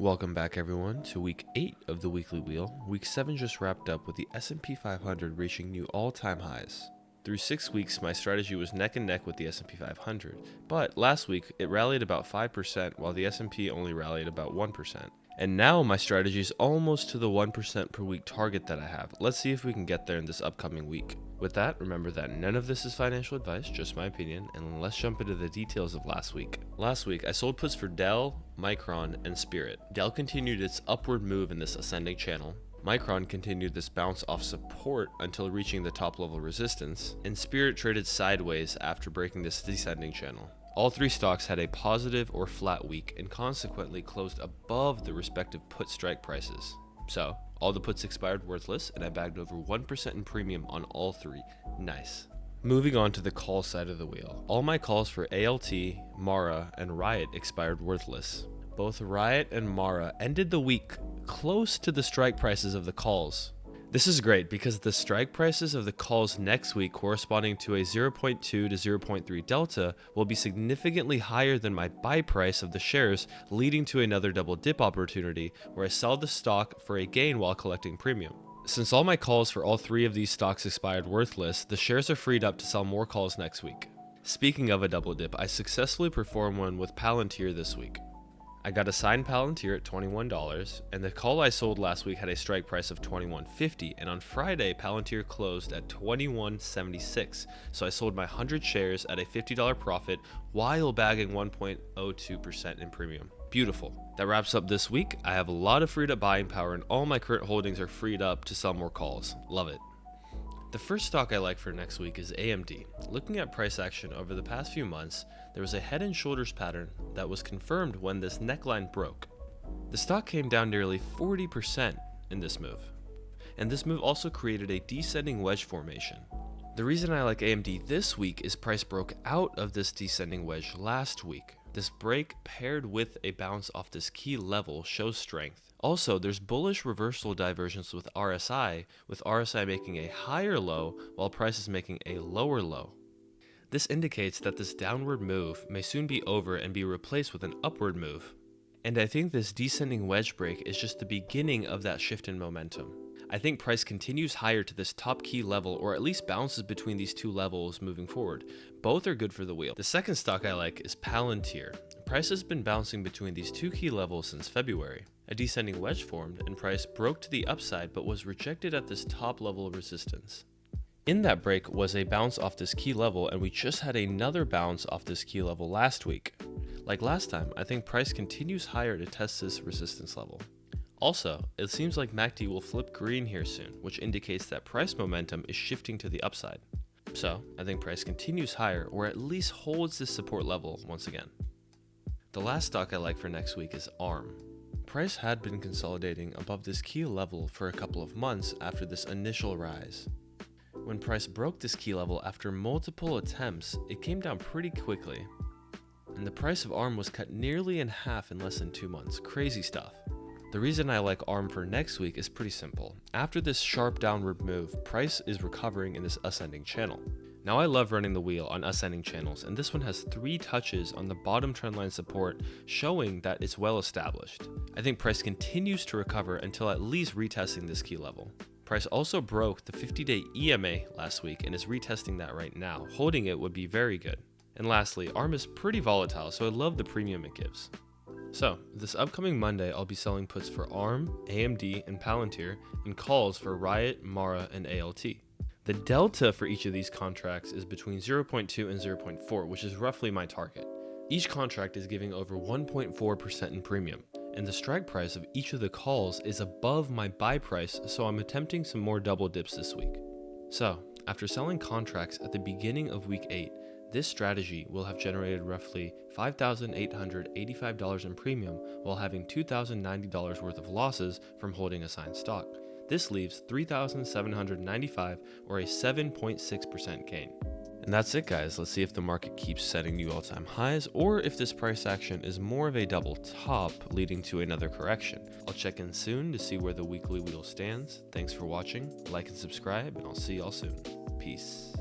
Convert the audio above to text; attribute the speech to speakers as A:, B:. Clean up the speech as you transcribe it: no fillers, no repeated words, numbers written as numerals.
A: Welcome back everyone to week 8 of the weekly wheel. Week 7 just wrapped up with the S&P 500 reaching new all-time highs. Through 6 weeks, my strategy was neck and neck with the S&P 500, but last week it rallied about 5% while the S&P only rallied about 1%. And now my strategy is almost to the 1% per week target that I have. Let's see if we can get there in this upcoming week. With that, remember that none of this is financial advice, just my opinion, and let's jump into the details of last week. Last week, I sold puts for Dell, Micron, and Spirit. Dell continued its upward move in this ascending channel. Micron continued this bounce off support until reaching the top level resistance, and Spirit traded sideways after breaking this descending channel. All three stocks had a positive or flat week and consequently closed above the respective put strike prices. So, all the puts expired worthless, and I bagged over 1% in premium on all three. Nice. Moving on to the call side of the wheel. All my calls for ALT, Mara, and Riot expired worthless. Both Riot and Mara ended the week close to the strike prices of the calls. This is great because the strike prices of the calls next week, corresponding to a 0.2 to 0.3 delta, will be significantly higher than my buy price of the shares, leading to another double dip opportunity where I sell the stock for a gain while collecting premium. Since all my calls for all three of these stocks expired worthless, the shares are freed up to sell more calls next week. Speaking of a double dip, I successfully performed one with Palantir this week. I got a signed Palantir at $21, and the call I sold last week had a strike price of $21.50, and on Friday, Palantir closed at $21.76, so I sold my 100 shares at a $50 profit while bagging 1.02% in premium. Beautiful. That wraps up this week. I have a lot of freed up buying power, and all my current holdings are freed up to sell more calls. Love it. The first stock I like for next week is AMD. Looking at price action over the past few months, there was a head and shoulders pattern that was confirmed when this neckline broke. The stock came down nearly 40% in this move, and this move also created a descending wedge formation. The reason I like AMD this week is price broke out of this descending wedge last week. This break paired with a bounce off this key level shows strength. Also, there's bullish reversal divergence with RSI making a higher low while price is making a lower low. This indicates that this downward move may soon be over and be replaced with an upward move. And I think this descending wedge break is just the beginning of that shift in momentum. I think price continues higher to this top key level, or at least bounces between these two levels moving forward. Both are good for the wheel. The second stock I like is Palantir. Price has been bouncing between these two key levels since February. A descending wedge formed and price broke to the upside but was rejected at this top level of resistance. In that break was a bounce off this key level, and we just had another bounce off this key level last week. Like last time, I think price continues higher to test this resistance level. Also, it seems like MACD will flip green here soon, which indicates that price momentum is shifting to the upside. So, I think price continues higher, or at least holds this support level once again. The last stock I like for next week is ARM. Price had been consolidating above this key level for a couple of months after this initial rise. When price broke this key level after multiple attempts, it came down pretty quickly, and the price of ARM was cut nearly in half in less than 2 months. Crazy stuff. The reason I like ARM for next week is pretty simple. After this sharp downward move, price is recovering in this ascending channel. Now I love running the wheel on ascending channels, and this one has 3 touches on the bottom trendline support, showing that it's well established. I think price continues to recover until at least retesting this key level. Price also broke the 50-day EMA last week and is retesting that right now. Holding it would be very good. And lastly, ARM is pretty volatile, so I love the premium it gives. So, this upcoming Monday, I'll be selling puts for ARM, AMD, and Palantir, and calls for Riot, Mara, and ALT. The delta for each of these contracts is between 0.2 and 0.4, which is roughly my target. Each contract is giving over 1.4% in premium, and the strike price of each of the calls is above my buy price, so I'm attempting some more double dips this week. So, after selling contracts at the beginning of week 8, this strategy will have generated roughly $5,885 in premium while having $2,090 worth of losses from holding assigned stock. This leaves $3,795 or a 7.6% gain. And that's it guys, let's see if the market keeps setting new all-time highs or if this price action is more of a double top leading to another correction. I'll check in soon to see where the weekly wheel stands. Thanks for watching, like and subscribe, and I'll see y'all soon. Peace.